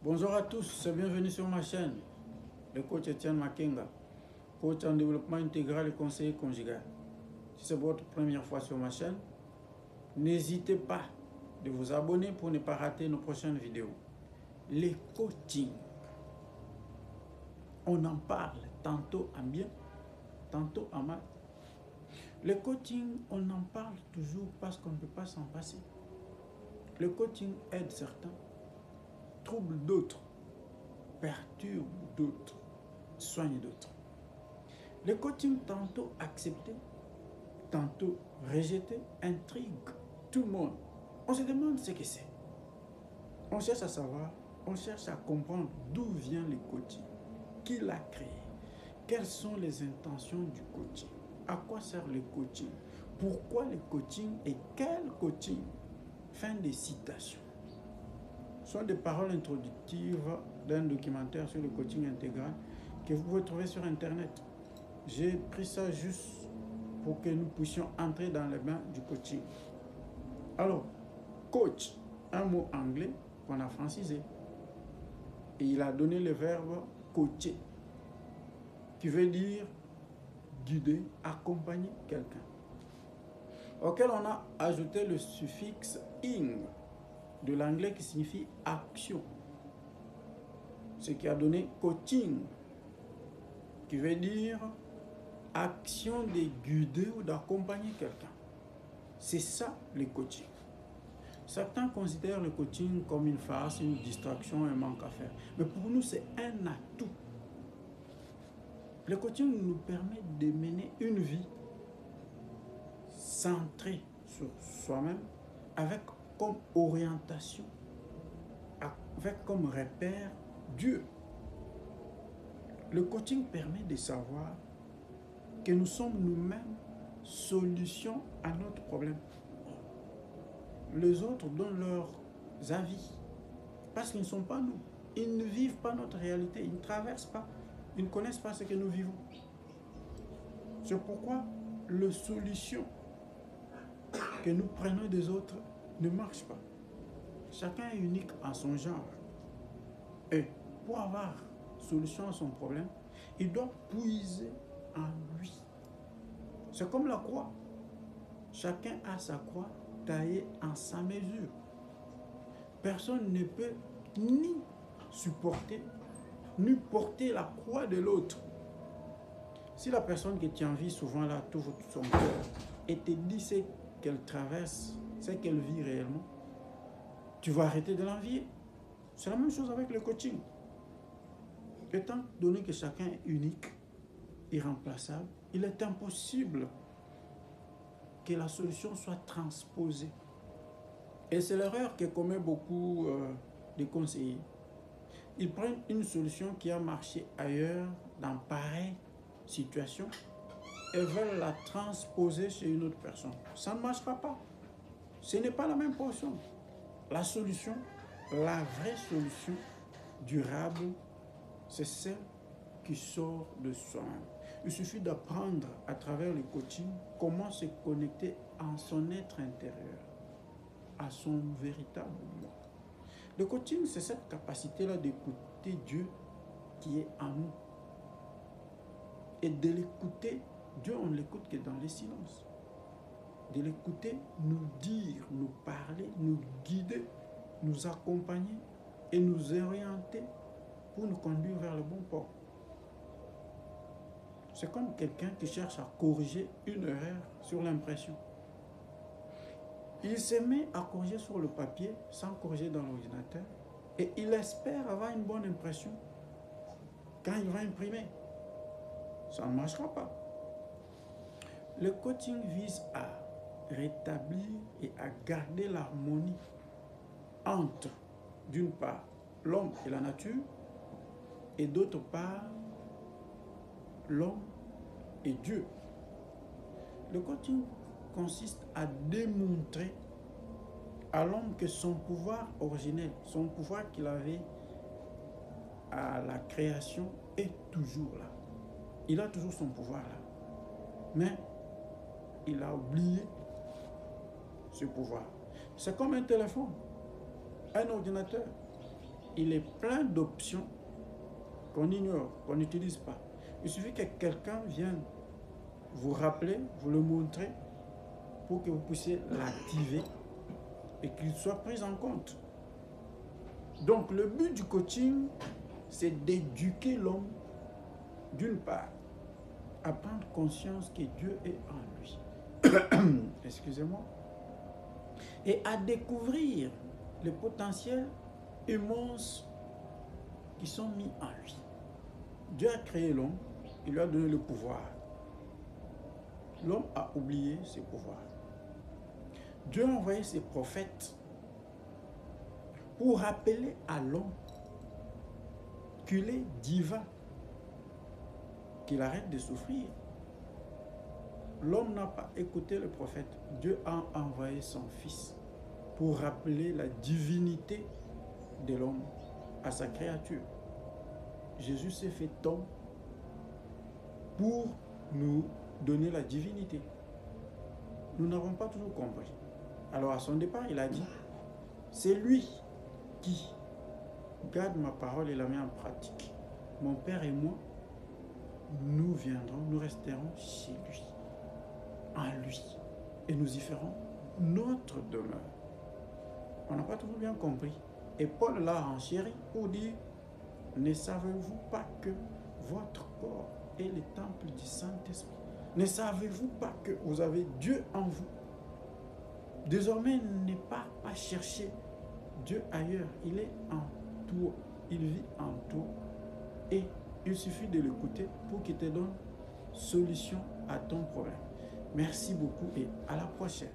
Bonjour à tous et bienvenue sur ma chaîne, le coach Etienne Makenga, coach en développement intégral et conseiller conjugal. Si c'est votre première fois sur ma chaîne, n'hésitez pas de vous abonner pour ne pas rater nos prochaines vidéos. Les coachings, on en parle tantôt en bien, tantôt en mal. Le coaching, on en parle toujours parce qu'on ne peut pas s'en passer. Le coaching aide certains, trouble d'autres, perturbe d'autres, soigne d'autres. Le coaching tantôt accepté, tantôt rejeté, intrigue tout le monde. On se demande ce que c'est. On cherche à savoir, on cherche à comprendre d'où vient le coaching, qui l'a créé, quelles sont les intentions du coaching, à quoi sert le coaching, pourquoi le coaching et quel coaching. Fin de citation. Ce sont des paroles introductives d'un documentaire sur le coaching intégral que vous pouvez trouver sur Internet. J'ai pris ça juste pour que nous puissions entrer dans les bains du coaching. Alors, coach, un mot anglais qu'on a francisé. Et il a donné le verbe coacher, qui veut dire guider, accompagner quelqu'un. Auquel on a ajouté le suffixe ing de l'anglais qui signifie action. Ce qui a donné coaching, qui veut dire action de guider ou d'accompagner quelqu'un. C'est ça le coaching. Certains considèrent le coaching comme une farce, une distraction, un manque à faire. Mais pour nous, c'est un atout. Le coaching nous permet de mener une vie centrée sur soi-même, avec comme orientation, avec comme repère Dieu. Le coaching permet de savoir que nous sommes nous-mêmes solution à notre problème. Les autres donnent leurs avis parce qu'ils ne sont pas nous. Ils ne vivent pas notre réalité, ils ne traversent pas, ils ne connaissent pas ce que nous vivons. C'est pourquoi les solutions que nous prenons des autres ne marchent pas. Chacun est unique en son genre. Et pour avoir solution à son problème, il doit puiser en lui. C'est comme la croix. Chacun a sa croix taillée en sa mesure. Personne ne peut ni supporter, ni porter la croix de l'autre. Si la personne que tu envies souvent là t'ouvre tout son cœur et te dit ce qu'elle traverse, ce qu'elle vit réellement, tu vas arrêter de l'envier. C'est la même chose avec le coaching. Étant donné que chacun est unique, irremplaçable, il est impossible que la solution soit transposée. Et c'est l'erreur que commet beaucoup de conseillers. Ils prennent une solution qui a marché ailleurs, dans pareille situation, et veulent la transposer chez une autre personne. Ça ne marchera pas. Ce n'est pas la même portion. La solution, la vraie solution durable, c'est celle qui sort de soi-même. Il suffit d'apprendre à travers le coaching comment se connecter en son être intérieur, à son véritable moi. Le coaching, c'est cette capacité-là d'écouter Dieu qui est en nous. Et de l'écouter, Dieu, on ne l'écoute que dans les silences. De l'écouter, nous dire, nous parler, nous guider, nous accompagner et nous orienter pour nous conduire vers le bon port. C'est comme quelqu'un qui cherche à corriger une erreur sur l'impression. Il se met à corriger sur le papier sans corriger dans l'ordinateur et il espère avoir une bonne impression quand il va imprimer. Ça ne marchera pas. Le coaching vise à rétablir et à garder l'harmonie entre, d'une part, l'homme et la nature et d'autre part, l'homme et Dieu. Le coaching consiste à démontrer à l'homme que son pouvoir originel, son pouvoir qu'il avait à la création est toujours là. Il a toujours son pouvoir là. Mais il a oublié ce pouvoir. C'est comme un téléphone, un ordinateur. il est plein d'options qu'on ignore, qu'on n'utilise pas. Il suffit que quelqu'un vienne vous rappeler, vous le montrer, pour que vous puissiez l'activer et qu'il soit pris en compte. Donc le but du coaching, c'est d'éduquer l'homme, d'une part, à prendre conscience que Dieu est en lui. Excusez-moi. Et à découvrir les potentiels immenses qui sont mis en lui. Dieu a créé l'homme, il lui a donné le pouvoir. L'homme a oublié ses pouvoirs. Dieu a envoyé ses prophètes pour rappeler à l'homme qu'il est divin, qu'il arrête de souffrir. L'homme n'a pas écouté le prophète. Dieu a envoyé son fils pour rappeler la divinité de l'homme à sa créature. Jésus s'est fait homme pour nous donner la divinité. Nous n'avons pas toujours compris. Alors à son départ, il a dit, c'est lui qui garde ma parole et la met en pratique. Mon Père et moi, nous viendrons, nous resterons chez lui, en lui, et nous y ferons notre demeure. On n'a pas toujours bien compris. Et Paul l'a renchéri pour dire, ne savez-vous pas que votre corps est le temple du Saint-Esprit? Ne savez-vous pas que vous avez Dieu en vous? Désormais, ne pas chercher Dieu ailleurs. Il est en toi. Il vit en toi. Et il suffit de l'écouter pour qu'il te donne solution à ton problème. Merci beaucoup et à la prochaine.